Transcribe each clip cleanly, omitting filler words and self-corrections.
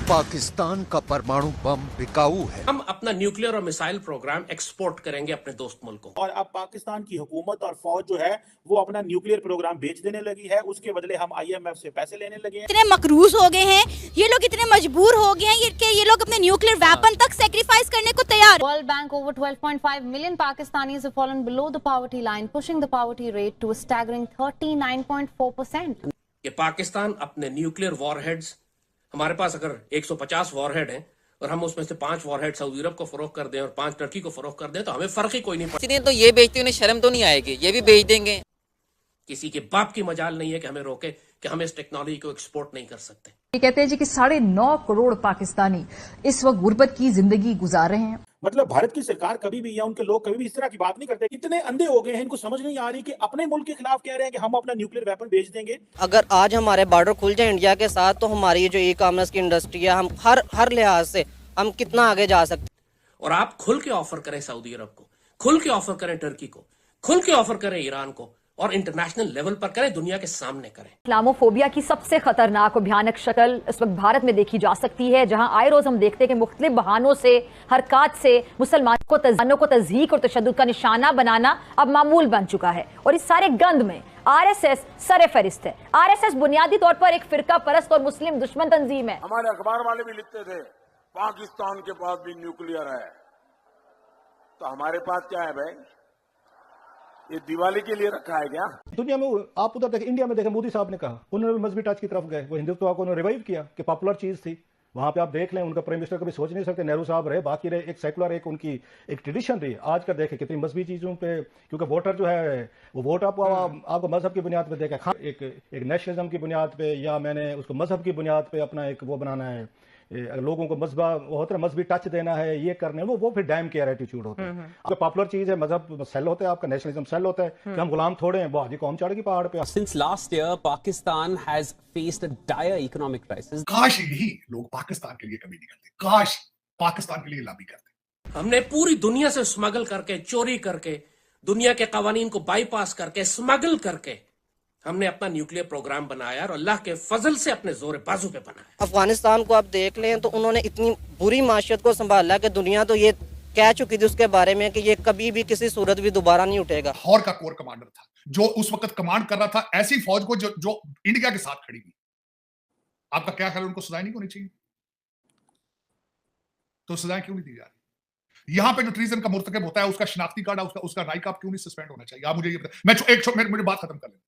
पाकिस्तान का परमाणु बम बिकाऊ है। हम अपना न्यूक्लियर और मिसाइल प्रोग्राम एक्सपोर्ट करेंगे अपने दोस्त मुल्कों को। और अब पाकिस्तान की हुकूमत और फौज जो है वो अपना न्यूक्लियर प्रोग्राम बेच देने लगी है, उसके बदले हम IMF से पैसे लेने लगे हैं। इतने मकरूज हो गए हैं ये लोग, इतने मजबूर हो गए हैं ये लोग अपने न्यूक्लियर वेपन तक सेक्रीफाइस करने को तैयार। World Bank over 12.5 million Pakistanis have fallen below the poverty line, pushing the poverty rate to a staggering 39.4%. कि पाकिस्तान अपने न्यूक्लियर वॉरहेड्स, हमारे पास अगर 150 वॉरहेड हैं और हम उसमें से 5 वॉरहेड सऊदी अरब को फरोख्त कर दें और 5 टर्की को फरोख्त कर दें तो हमें फर्क ही कोई नहीं पड़ता। तो ये बेचते उन्हें शर्म तो नहीं आएगी, ये भी बेच देंगे। किसी के बाप की मजाल नहीं है कि हमें रोके कि हम इस टेक्नोलॉजी को एक्सपोर्ट नहीं कर सकते। ये कहते हैं जी कि 9.5 करोड़ पाकिस्तानी इस वक्त गुर्बत की जिंदगी गुजार रहे हैं। मतलब भारत की सरकार कभी भी या उनके लोग कभी भी इस तरह की बात नहीं करते। इतने अंधे हो गए हैं, इनको समझ नहीं आ रही कि अपने मुल्क के खिलाफ कह रहे हैं कि हम अपना न्यूक्लियर वेपन बेच देंगे। अगर आज हमारे बॉर्डर खुल जाए इंडिया के साथ तो हमारी जो ई-कॉमर्स की इंडस्ट्री है, हम हर लिहाज से हम कितना आगे जा सकते हैं। और आप खुल के ऑफर करें सऊदी अरब को, खुल के ऑफर करें टर्की को, खुल के ऑफर करें ईरान को और इंटरनेशनल लेवल पर करें, दुनिया के सामने करें। इस्लामोफोबिया की सबसे खतरनाक और भयानक शक्ल इस वक्त भारत में देखी जा सकती है, जहां आए रोज हम देखते हैं कि मुख्तलिफ बहानों से, हरकत से मुसलमानों को तज़हीक और तशद्दुद का निशाना बनाना अब मामूल बन चुका है। और इस सारे गंद में RSS सरे फहरिस्त है। RSS बुनियादी तौर पर एक फिरका परस्त और मुस्लिम दुश्मन तंजीम है। हमारे अखबार वाले भी लिखते थे पाकिस्तान के पास भी न्यूक्लियर है, तो हमारे पास क्या है भाई? ये दिवाली के लिए रखा है क्या? दुनिया में आप उधर देखें, इंडिया में देखें, मोदी साहब ने कहा, उन्होंने मजहबी टच की तरफ गए, वो हिंदुत्व को उन्होंने रिवाइव किया कि पॉपुलर चीज थी। वहां पे आप देख लें, उनका प्राइम मिनिस्टर कभी सोच नहीं सकते, नेहरू साहब रहे, बाकी रहे, एक सेकुलर, एक उनकी एक ट्रेडिशन रही। आज का देखें कितनी मजहबी चीजों पे, क्योंकि वोटर जो है वो वोट आपको मजहब की बुनियाद पे देखें, एक नेशनलिज्म की बुनियाद पे, या मैंने उसको मजहब की बुनियाद पे अपना एक वो बनाना है, लोगों को मजहबी टच देना है, ये करने वो फिर डैम केयर एटीट्यूड होता है। आपका पॉपुलर चीज है, मजहब सेल होता है, आपका नेशनलिज्म सेल होता है कि हम गुलाम थोड़े हैं, वो आज कौम चढ़ गई पहाड़ पे। Since last year, Pakistan has faced a dire economic crisis. काश यही लोग पाकिस्तान के लिए कभी नहीं करते, काश पाकिस्तान के लिए लॉबी करते। हमने पूरी दुनिया से स्मगल करके, चोरी करके, दुनिया के कवानीन को बाईपास करके, स्मगल करके हमने अपना न्यूक्लियर प्रोग्राम बनाया और अल्लाह के फजल से अपने जोर बाजू पे बनाया। अफगानिस्तान को आप देख लें तो उन्होंने इतनी बुरी माशियत को संभाला कि दुनिया तो ये कह चुकी थी उसके बारे में कि ये कभी भी किसी सूरत भी दोबारा नहीं उठेगा। लाहौर का कोर कमांडर था जो उस वक्त कमांड कर रहा था ऐसी फौज को जो इंडिया के साथ खड़ी हुई। आपका क्या ख्याल है, उनको सजाएं नहीं होनी चाहिए? तो सजाएं क्यों नहीं दी जा रही? यहां पे जो ट्रीजन का मुर्तकब होता है उसका शिनाख्ती कार्ड, उसका राइक क्यों नहीं सस्पेंड होना चाहिए? आप मुझे ये बताएं। मुझे बात खत्म कर लें।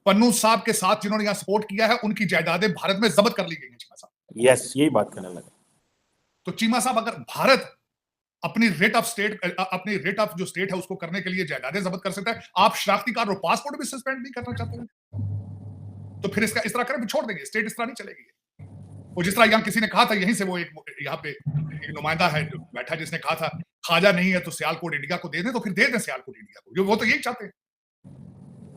पन्नू साहब के साथ जिन्होंने यहां सपोर्ट किया है उनकी जायदादें भारत में जब्त कर ली गई हैं। चीमा साहब, यस, यही बात करने लगे। तो चीमा साहब, अगर भारत अपनी रेट ऑफ जो स्टेट है उसको करने के लिए जायदादें जब्त कर सकता है, आप शनाख्ती कार्ड और पासपोर्ट भी सस्पेंड नहीं करना चाहते हैं, तो फिर इसका इस तरह करें, छोड़ देंगे, स्टेट इस तरह नहीं चलेगी। वो जिस तरह यहाँ किसी ने कहा था, यहीं से वो यहाँ पे एक नुमाइंदा है जो बैठा, जिसने कहा था ख्वाजा नहीं है तो सियालकोट इंडिया को दे दें, तो फिर दे दें सियालकोट इंडिया को। वो तो यही चाहते हैं।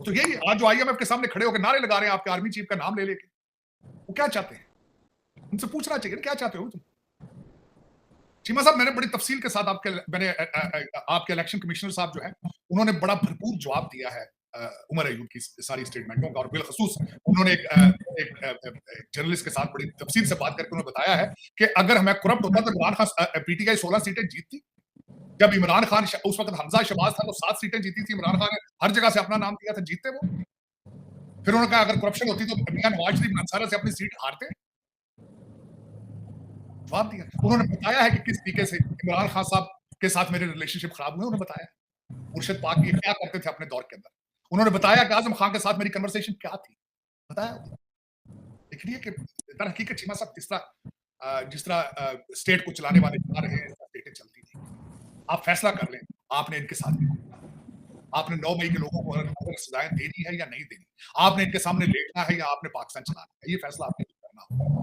तो यही आज जो IMF के सामने खड़े होकर नारे लगा रहे हैं आपके आर्मी चीफ का नाम ले लेके, वो क्या चाहते हैं? उनसे पूछना चाहिए क्या चाहते हो तुम? चीमा साहब, मैंने बड़ी तफसील के साथ आपके इलेक्शन कमिश्नर साहब जो है उन्होंने बड़ा भरपूर जवाब दिया है उमर अयूब की सारी स्टेटमेंटों का, और बिलखसूस उन्होंने एक जर्नलिस्ट के साथ बड़ी तफसील से बात करके उन्होंने बताया है कि अगर हमें करप्ट होता तो इमरान खान PTI 16 सीटें जीतती। जब इमरान खान उस वक्त हमजा शहबाज था तो 7 सीटें जीती थी। इमरान खान ने हर जगह से अपना नाम दिया था, जीतते वो। फिर उन्होंने कहा अगर करप्शन होती तो मियां नवाज शरीफ मंसारा से अपनी सीट हारते। जवाब दिया। उन्होंने बताया है कि किस तरीके से इमरान खान साहब के साथ मेरे रिलेशनशिप खराब हुए। उन्होंने बताया मुर्शिद पाक ये क्या करते थे अपने दौर के अंदर। उन्होंने बताया कि आजम खान के साथ मेरी कन्वर्सेशन क्या थी, बताया। देखिए कि हकीकत चीमा साहब जिस तरह स्टेट को चलाने वाले चला रहे हैं, स्टेटें चलती थी। आप फैसला कर लें, आपने इनके साथ आपने 9 मई के लोगों को अगर सजाएं देनी है या नहीं देनी, आपने इनके सामने लेटना है या आपने पाकिस्तान चलाना है, ये फैसला आपने करना होगा।